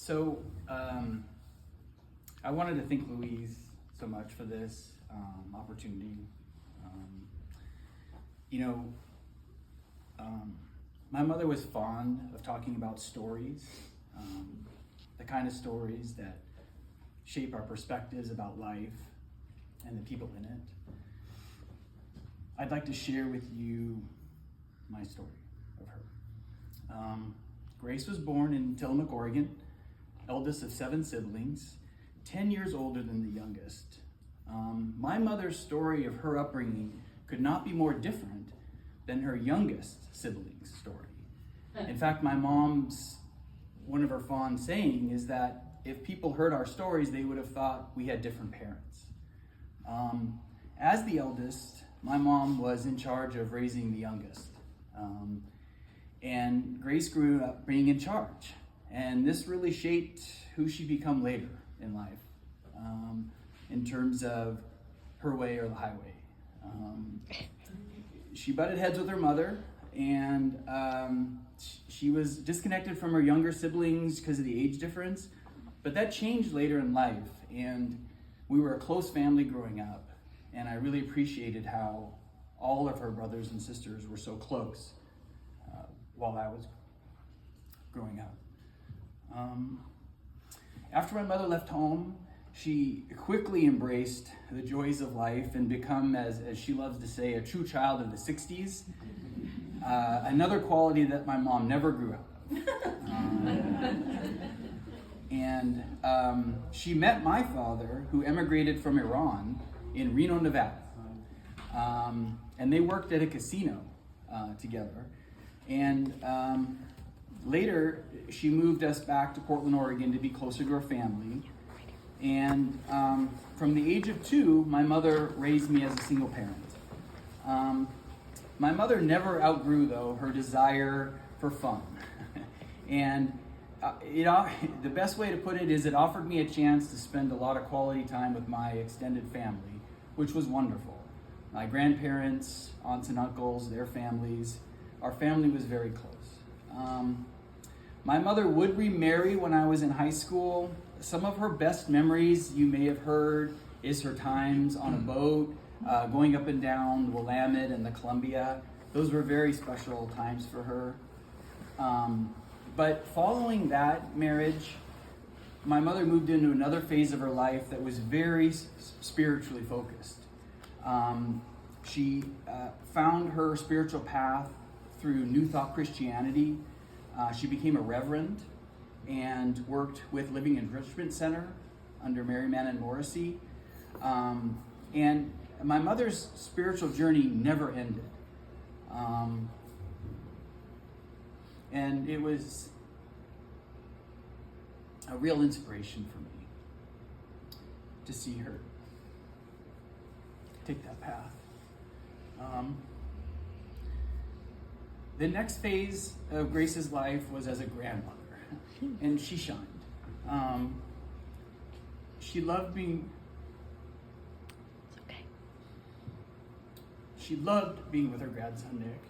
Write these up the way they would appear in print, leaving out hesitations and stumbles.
So I wanted to thank Louise so much for this opportunity. My mother was fond of talking about stories, the kind of stories that shape our perspectives about life and the people in it. I'd like to share with you my story of her. Grace was born in Tillamook, Oregon, eldest of 7 siblings, 10 years older than the youngest. My mother's story of her upbringing could not be more different than her youngest sibling's story. In fact, my mom's, one of her fond saying is that if people heard our stories, they would have thought we had different parents. As the eldest, my mom was in charge of raising the youngest. And Grace grew up being in charge. And this really shaped who she'd become later in life, in terms of her way or the highway. She butted heads with her mother, and she was disconnected from her younger siblings because of the age difference. But that changed later in life, and we were a close family growing up. And I really appreciated how all of her brothers and sisters were so close while I was growing up. After my mother left home, she quickly embraced the joys of life and become, as she loves to say, a true child of the 60s. Another quality that my mom never grew out of. She met my father, who emigrated from Iran, in Reno, Nevada. And they worked at a casino together. And later, she moved us back to Portland, Oregon to be closer to her family. And from the age of 2, my mother raised me as a single parent. My mother never outgrew, though, her desire for fun. And the best way to put it is it offered me a chance to spend a lot of quality time with my extended family, which was wonderful. My grandparents, aunts and uncles, their families. Our family was very close. My mother would remarry when I was in high school. Some of her best memories, you may have heard, is her times on a boat, going up and down the Willamette and the Columbia. Those were very special times for her. But following that marriage, my mother moved into another phase of her life that was very spiritually focused. She found her spiritual path through New Thought Christianity. She became a reverend and worked with Living Enrichment Center under Mary Mann Morrissey. And my mother's spiritual journey never ended. And it was a real inspiration for me to see her take that path. The next phase of Grace's life was as a grandmother, and she shined. She loved being with her grandson Nick.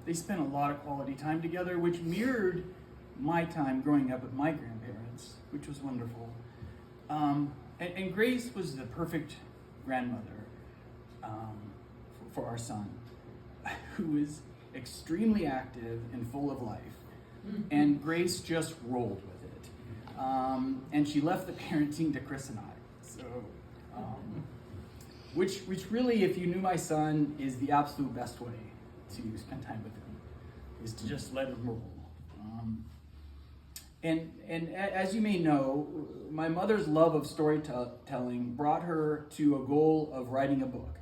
They spent a lot of quality time together, which mirrored my time growing up with my grandparents, which was wonderful. And Grace was the perfect grandmother for our son, who was extremely active and full of life. And Grace just rolled with it. And she left the parenting to Chris and I. So, which really, if you knew my son, is the absolute best way to spend time with him, is to just let him roll. And as you may know, my mother's love of storytelling brought her to a goal of writing a book.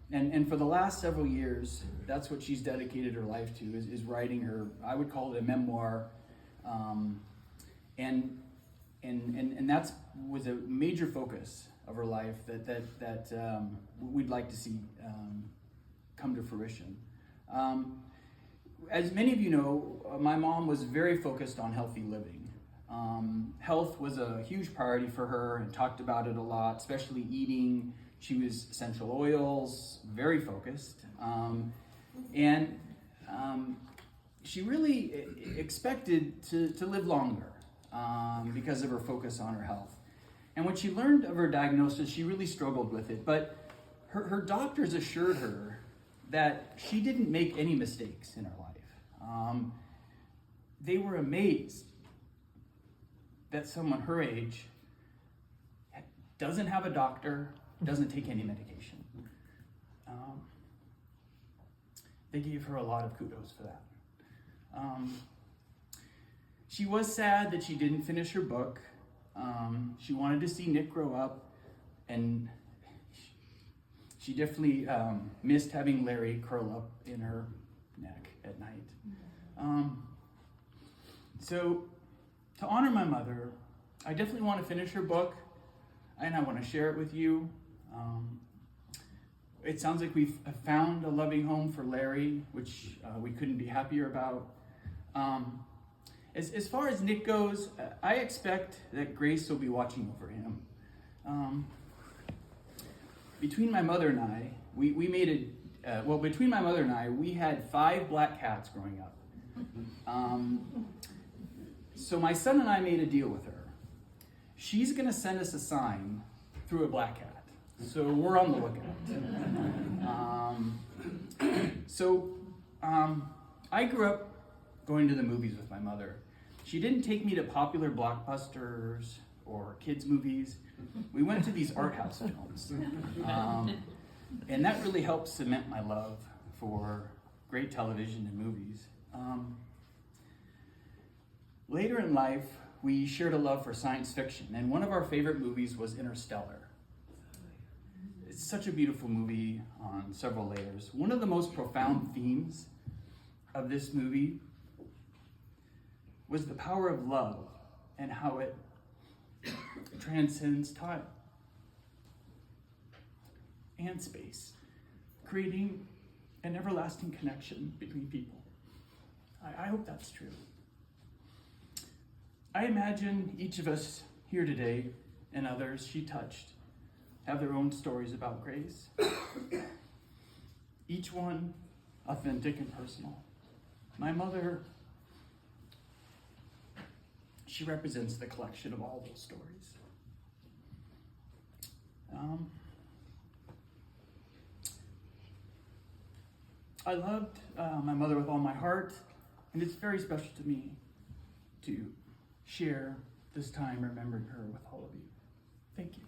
And for the last several years, that's what she's dedicated her life to, is writing her, I would call it a memoir. And that was a major focus of her life that we'd like to see come to fruition. As many of you know, my mom was very focused on healthy living. Health was a huge priority for her and talked about it a lot, especially eating. She was essential oils, very focused. She really expected to live longer. because of her focus on her health. And when she learned of her diagnosis, she really struggled with it. But her doctors assured her that she didn't make any mistakes in her life. They were amazed that someone her age doesn't have a doctor, doesn't take any medication. They gave her a lot of kudos for that. She was sad that she didn't finish her book. She wanted to see Nick grow up, and she definitely missed having Larry curl up in her neck at night. So to honor my mother, I definitely want to finish her book, and I want to share it with you. It sounds like we've found a loving home for Larry, which we couldn't be happier about. As far as Nick goes, I expect that Grace will be watching over him. Between my mother and I, between my mother and I, we had 5 black cats growing up. So my son and I made a deal with her. She's gonna send us a sign through a black cat. So we're on the lookout. I grew up going to the movies with my mother. She didn't take me to popular blockbusters or kids' movies. We went to these art house films. And that really helped cement my love for great television and movies. Later in life, we shared a love for science fiction, and one of our favorite movies was Interstellar. It's such a beautiful movie on several layers. One of the most profound themes of this movie was the power of love and how it transcends time and space, creating an everlasting connection between people. I hope that's true. I imagine each of us here today and others she touched have their own stories about Grace. Each one authentic and personal. My mother, she represents the collection of all those stories. I loved my mother with all my heart, and it's very special to me to share this time remembering her with all of you. Thank you.